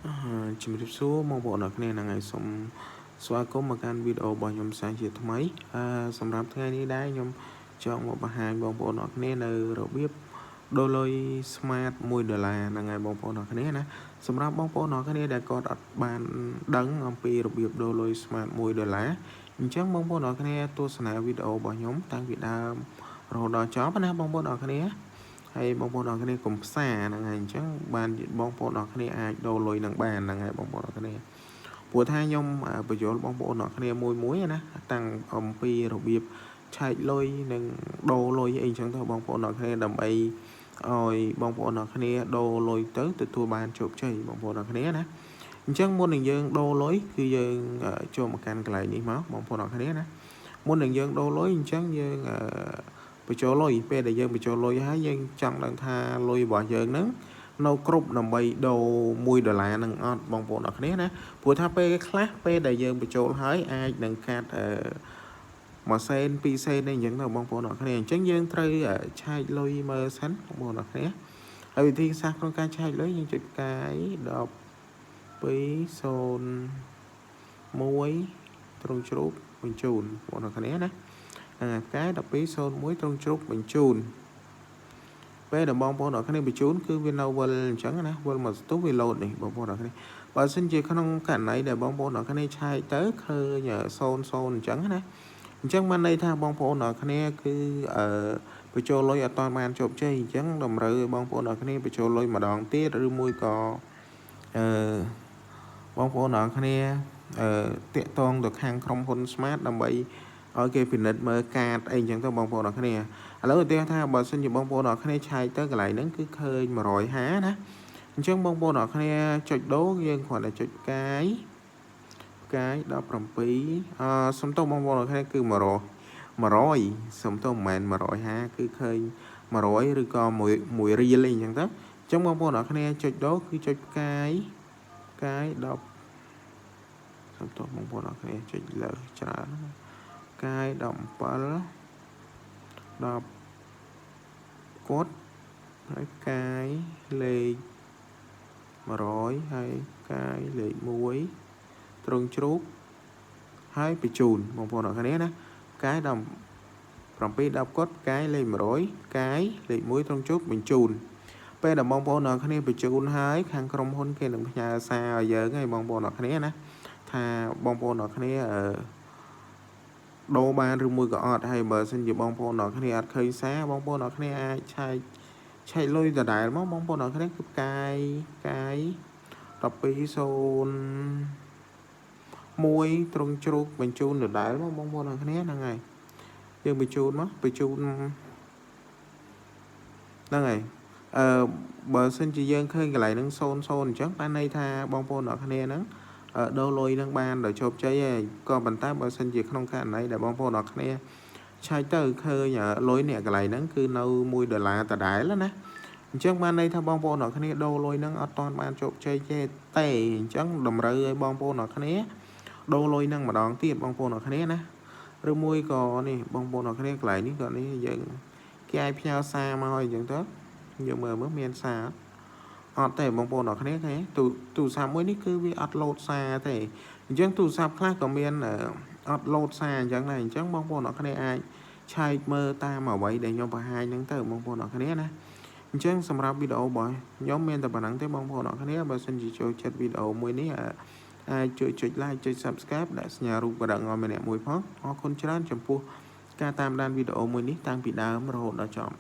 ជំរាបសួរបងប្អូនអរគ្នាហ្នឹងហើយសូមស្វាគមន៍មកកាន់វីដេអូរបស់ខ្ញុំសាជាថ្មីសម្រាប់ថ្ងៃនេះដែរខ្ញុំចង់មកបង្ហាញបងប្អូនអរគ្នានៅរបៀបដូរលុយ Smart $1ហ្នឹងហើយបងប្អូនអរគ្នាណាសម្រាប់បងប្អូនអរគ្នាដែលគាត់អត់បានដឹងអំពីរបៀបដូរលុយ Smart $1អញ្ចឹងបងប្អូនអរគ្នាទស្សនាវីដេអូរបស់ខ្ញុំតាំងពីដើមរហូតដល់ចប់ណាបងប្អូនអរគ្នាហើយបងប្អូនអរគ្នាកុំផ្សាហ្នឹងហើយអញ្ចឹងបានបងប្អូនអរគ្នាអាចដូរលុយនឹងបានហ្នឹងហើយបងប្អូនអរគ្នាព្រោះថាខ្ញុំបញ្យល់បងប្អូនអរគ្នាមួយណាតាំងអំពីរបៀបឆែកលុយនិងដូរលុយអីអញ្ចឹងទៅបងប្អូនអរគ្នាដើម្បីឲ្យបងប្អូនអរគ្នាដូរលុយទៅទទួលបានជោគជ័យបងប្អូនអរគ្នាណាអញ្ចឹងមុននឹងយើងដូរលុយគឺយើងចូលមកកាន់កន្លែងនេះមកបងប្អូនអរគ្នាណាមុននឹងយើងដូរលុយអញ្ចឹងយើងបញ្ចូលលុយពេលដែលយើងបញ្ចូលលុយហើយយើងចង់ដឹងថាលុយរបស់យើងហ្នឹងនៅគ្រប់ដើម្បីដូរ$1ហ្នឹងអត់បងប្អូនអរគ្នាណាព្រោះថាពេលខ្លះពេលដែលយើងបញ្ចូលហើយអាចនឹងកាត់1សេន2សេនអីអញ្ចឹងទៅបងប្អូនអរគ្នាអញ្ចឹងយើងត្រូវឆែកលុយមើលសិនបងប្អូនអរគ្នាហើយវិធីសាស្ត្រក្នុងការឆែកលុយយើងចុចផ្កាយ1201ត្រង់ជ្រូកបញ្ជូនបងប្អូនអរគ្នាណាផ្កាយ1201ត្រង់ជ្រូកបញ្ជូនពេលដែលបងប្អូនអរគ្នាបញ្ជូនគឺវានៅវិលអញ្ចឹងណាវិលមកស្ទុះវាលោតនេះបងប្អូនអរគ្នាបើសិនជាក្នុងករណីដែលបងប្អូនអរគ្នាឆែកទៅឃើញ00អញ្ចឹងណាអញ្ចឹងបានន័យថាបងប្អូនអរគ្នាគឺបញ្ចូលលុយអត់ទាន់បានជោគជ័យអញ្ចឹងតម្រូវឲ្យបងប្អូនអរគ្នាបញ្ចូលលុយម្ដងទៀតឬមួយក៏បងប្អូនអរគ្នាតាក់ទងទៅខាងក្រុមហ៊ុន Smart ដើម្បីឲ្យគេពិនិត្យមើលកាតអីអញ្ចឹងទៅបងប្អូនអរគ្នាឥឡូវឧទាហរណ៍ថាបើសិនជាបងប្អូនអរគ្នាឆែកទៅកន្លែងហ្នឹងគឺឃើញ150ណាអញ្ចឹងបងប្អូនអរគ្នាចុចដូរយើងគ្រាន់តែចុចផ្កាយ17សុំទោសបងប្អូនអរគ្នាគឺ100សុំទោសមិនមែន150គឺឃើញ100ឬក៏1រៀលអីអញ្ចឹងទៅអញ្ចឹងបងប្អូនអរគ្នាចុចដូរគឺចុចផ្កាយ10សុំទោសបងប្អូនអរគ្នាចុចលើច្រើនផ្កាយ17 10កត់ហើយផ្កាយលេខ100ហើយផ្កាយលេខ1ត្រង់ជ្រូកហើយបញ្ជូនបងប្អូនអរគ្នាណាផ្កាយ17 10កត់ផ្កាយលេខ100ផ្កាយលេខ1ត្រង់ជ្រូកបញ្ជូនពេលដែលបងប្អូនអរគ្នាបញ្ជូនហើយខាងក្រុមហ៊ុនគេនឹងផ្ញើសារឲ្យយើងហើយបងប្អូនអរគ្នាណាថាបងប្អូនអរគ្នាដូរបានឬមួយក៏អត់ហើយបើសិនជាបងប្អូនអរគ្នាអត់ឃើញសារបងប្អូនអរគ្នាអាចឆែកលុយដដែលមកបងប្អូនអរគ្នាគឺផ្កាយ1201ត្រង់ជ្រូកបញ្ជូនដដែលមកបងប្អូនអរគ្នាហ្នឹងហើយយើងបញ្ជូនមកបញ្ជូនហ្នឹងហើយបើសិនជាយើងឃើញកន្លែងហ្នឹង00អញ្ចឹងបានន័យថាបងប្អូនអរគ្នាហ្នឹងដូរលុយនឹងបានដោយជោគជ័យហើយក៏ប៉ុន្តែបើសិនជាក្នុងករណីដែលបងប្អូនអរគ្នាឆែកទៅឃើញលុយនេះកន្លែងហ្នឹងគឺនៅ$1ដដែលណាអញ្ចឹងបានន័យថាបងប្អូនអរគ្នាដូរលុយហ្នឹងអត់ទាន់បានជោគជ័យទេអញ្ចឹងតម្រូវឲ្យបងប្អូនអរគ្នាដូរលុយហ្នឹងម្ដងទៀតបងប្អូនអរគ្នាណាឬមួយក៏នេះបងប្អូនអរគ្នាកន្លែងនេះក៏នេះយើងគេអាចផ្ញើសារមកអញ្ចឹងទៅយើងមើលមានសារអត់ទេបងប្អូនអរគ្នាទេទូរស័ព្ទមួយនេះគឺវាអត់ឡូតសារទេអញ្ចឹងទូរស័ព្ទខ្លះក៏មានអត់ឡូតសារអញ្ចឹងដែរអញ្ចឹងបងប្អូនអរគ្នាអាចឆែកមើលតាមអ្វីដែលខ្ញុំបង្ហាញហ្នឹងទៅបងប្អូនអរគ្នាណាអញ្ចឹងសម្រាប់វីដេអូរបស់ខ្ញុំមានតែប៉ុណ្្នឹងទេបងប្អូនអរគ្នាបើសិនជាចូលចិត្តវីដេអូមួយនេះអាចជួយចុច like ចុច subscribe ដាក់សញ្ញារូបបដិងឲ្យម្នាក់មួយផងអរគុណច្រើនចំពោះការតាមដានវីដេអូមួយនេះតាំងពីដើមរហូតដល់ចប់